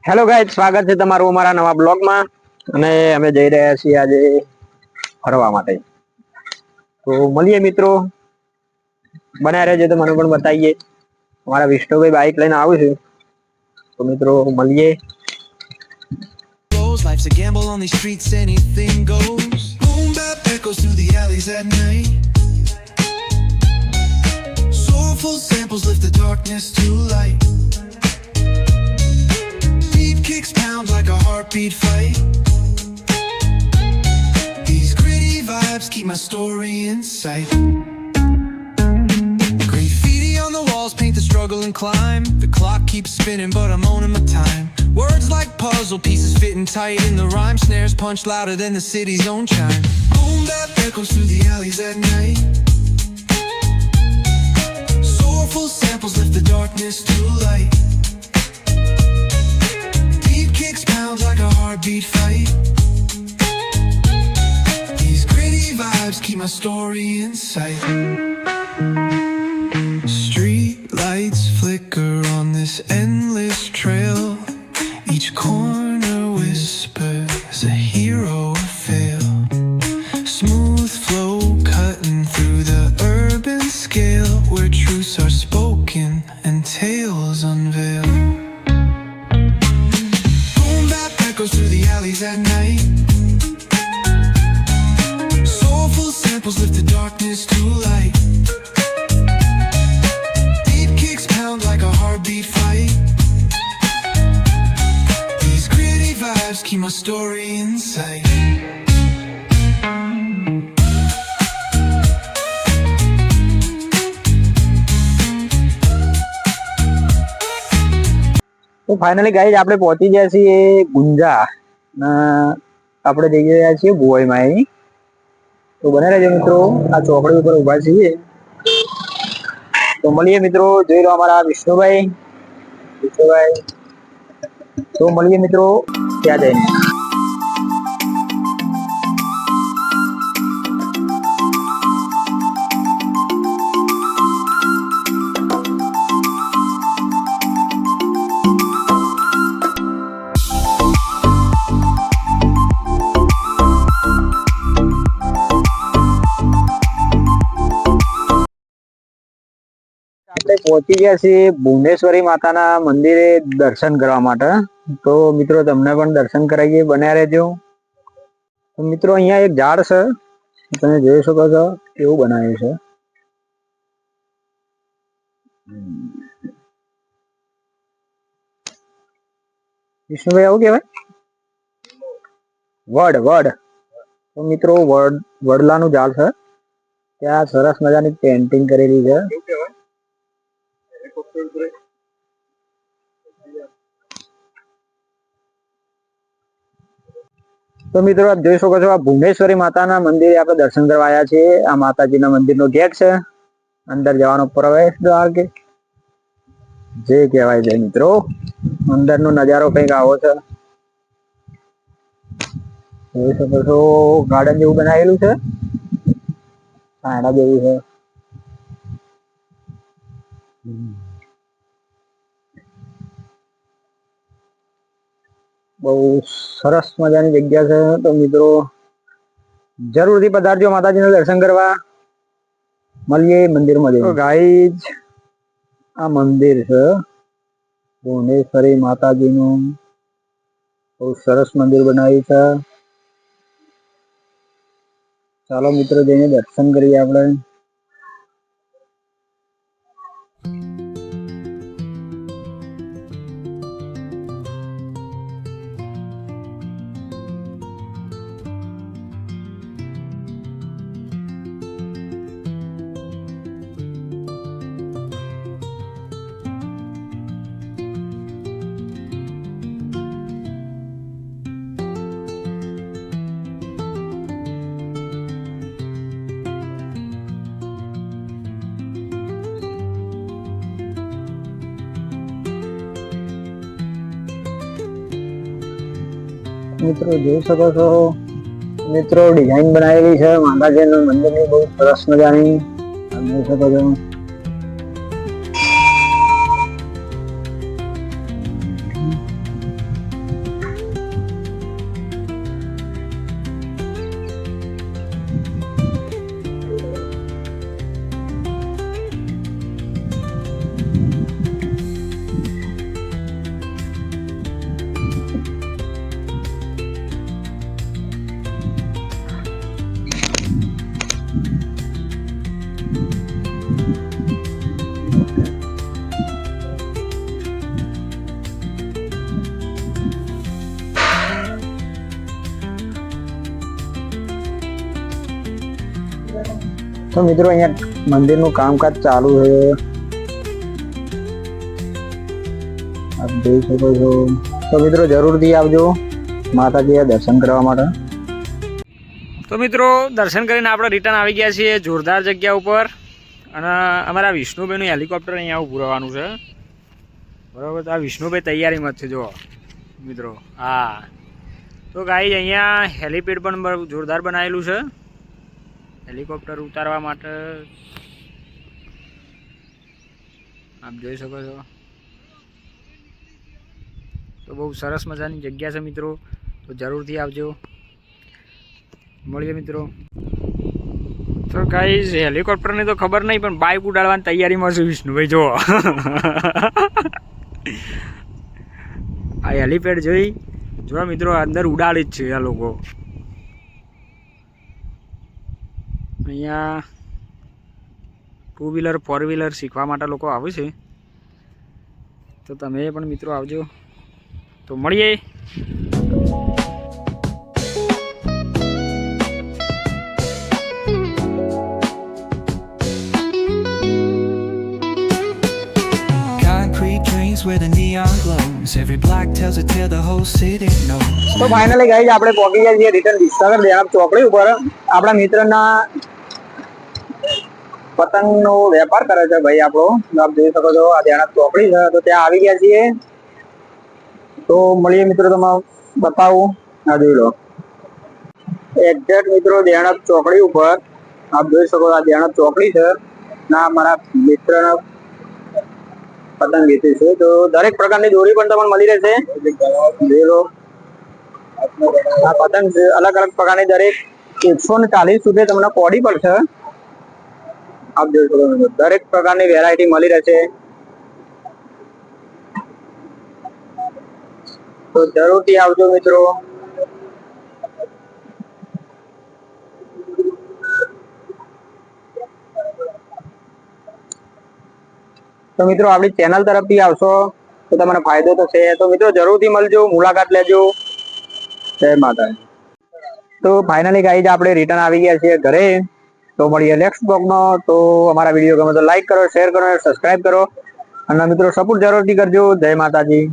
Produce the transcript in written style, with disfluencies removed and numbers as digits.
Hello guys, સ્વાગત છે તમારું અમારા નવા બ્લોગમાં. અને અમે જઈ રહ્યા છીએ આજે ફરવા માટે. તો મળીએ મિત્રો, બનાવી રહેજો તો મને પણ બતાવીએ. અમારા વિષ્ણુભાઈ બાઈક લઈને આવું છે, તો મિત્રો મળીએ. Life's a gamble on these streets, anything goes. Boom bap echoes through the alleys at night. Soulful samples lift the darkness to light. Beat kicks pound like a heartbeat fight. These gritty vibes keep my story in sight. Graffiti on the walls paint the struggle and climb. The clock keeps spinning but I'm owning my time. Words like puzzle pieces fitting tight in the rhyme. Snares punch louder than the city's own chime. Boom bap echoes through the alleys at night. Soulful samples lift the darkness to light. Beat kicks pounds like a heartbeat fight. These gritty vibes keep my story in sight. Street lights flicker on this endless trail. Each corner whispers a hero will fail. Smooth flow cutting through the urban scale, where truths are spoken and tales unveil. Boom bap echoes through the alleys at night. Soulful samples lift the darkness to light. Beat kicks pound like a heartbeat fight. Keep my story in sight. તો finally guys આપણે પહોંચી ગયા છીએ ગુંજા. આપણે જઈ રહ્યા છીએ ભુવાઈમાં. તો બને રહેજો મિત્રો, આ ચોકડી ઉપર ઉભા છીએ. તો મળીએ મિત્રો, જોઈ લો અમારા વિષ્ણુભાઈ. તો મળીએ મિત્રો ત્યાં જઈને. આપણે પહોંચી ગયા છીએ ભુવનેશ્વરી માતાના મંદિરે દર્શન કરવા માટે. તો મિત્રો તમને પણ દર્શન કરાવીએ, બન્યા રહેજો. તો મિત્રો અહીંયા એક ઝાડ છે, તમે જોઈ શકો છો, એવું બનાવ્યું છે. વિષ્ણુભાઈ આવું કહેવાય વડ. તો મિત્રો વડલાનું ઝાડ છે, ત્યાં સરસ મજાની પેન્ટિંગ કરેલી છે. તો મિત્રો આપ જોઈ શકો છો, આ ભુવનેશ્વરી માતાના મંદિરે આપણે દર્શન કરવા આવ્યા છીએ. આ માતાજીના મંદિરનો ગેટ છે, અંદર જવાનો પ્રવેશ દ્વાર કે જે કહેવાય છે. મિત્રો અંદરનો નજારો કંઈક આવો છે, જોઈ શકો છો. ગાર્ડન જેવું બનાવેલું છે, છાંયડા જેવું છે. બહુ સરસ મજાની જગ્યા છે. તો મિત્રો જરૂરથી પધારજો માતાજીનું દર્શન કરવા. મળીએ મંદિરમાં જઈએ. ગાઈઝ આ મંદિર છે ભુવનેશ્વરી માતાજીનું, બહુ સરસ મંદિર બનાવ્યું છે. ચાલો મિત્રો જઈને દર્શન કરીએ આપણે. મિત્રો જોઈ શકો છો, મિત્રો ડિઝાઇન બનાવેલી છે માતાજીના મંદિરની, બહુ સરસ મજાની. જોઈ શકો છો. તો મિત્રો અહીંયા મંદિરનું કામકાજ ચાલુ છે, આપ જોઈ શકો છો. તો મિત્રો જરૂરથી આવજો માતાજીના દર્શન કરવા માટે. તો મિત્રો દર્શન કરીને આપણે રિટર્ન આવી ગયા છીએ જોરદાર જગ્યા ઉપર, અને અમારા વિષ્ણુભાઈનું હેલિકોપ્ટર અહીંયા ઊભું રહેવાનું છે. બરાબર, તો આ વિષ્ણુભાઈ તૈયારીમાં જ છે જો મિત્રો. હા, તો ગાઈસ અહીંયા હેલિપેડ પણ જોરદાર બનાવેલું છે હેલિકોપ્ટર ઉતારવા માટે, આપ જોઈ શકો છો. તો બહુ સરસ મજાની જગ્યા છે મિત્રો, તો જરૂરથી આવજો. મળીએ મિત્રો. તો ગાઈસ હેલિકોપ્ટરની તો ખબર નહીં, પણ બાઇક ઉડાડવાની તૈયારીમાં છું વિષ્ણુભાઈ જો. આ હેલિપેડ જોઈ જો મિત્રો, અંદર ઉડાડી જ છે આ લોકો. અહીંયા 2 વ્હીલર 4 વ્હીલર શીખવા માટે લોકો આવે છે, તો તમે પણ મિત્રો આવજો. તો મળીએ. Where the neon glows, every block tells a tale the whole city knows. તો ફાઇનલી ગાઈસ આપણે પહોંચી ગયા છીએ રિટર્ન વિસાગર દેણાપ ચોકડી ઉપર. આપણા મિત્રના પતંગનો વેપાર કરે છે ભાઈ આપણો, આપ જોઈ શકો છો. આ દેણાપ ચોકડી છે, તો ત્યાં આવી ગયા છીએ. તો મળીએ મિત્રો, તમે બતાવું. આ જોઈ લો એક્ઝેક્ટ મિત્રો દેણાપ ચોકડી ઉપર આપ જોઈ શકો. આ દેણાપ ચોકડી છે ના, મારા મિત્રના પતંગ વેચે છે. તો દરેક પ્રકારની દોરી પણ તમને મળી રહેશે. જોઈ લો આ પતંગ છે અલગ અલગ પ્રકારની, દરેક 140 રૂપિયા તમને કોડી પડશે. આપ જોઈ શકો દરેક પ્રકારની વેરાયટી મળી રહેશે. તો જરૂરથી આવજો મિત્રો. તો મિત્રો આપણી ચેનલ તરફથી આવશો તો તમને ફાયદો થશે. તો મિત્રો જરૂરથી મળજો, મુલાકાત લેજો. જય માતાજી. તો ફાઇનલી ગાઈઝ આપણે રિટર્ન આવી ગયા છીએ ઘરે. તો મળીએ નેક્સ્ટ બ્લોગમાં. તો અમારા વિડીયો ગમે તો લાઈક કરો, શેર કરો, સબસ્ક્રાઇબ કરો, અને મિત્રો સપોર્ટ જરૂરથી કરજો. જય માતાજી.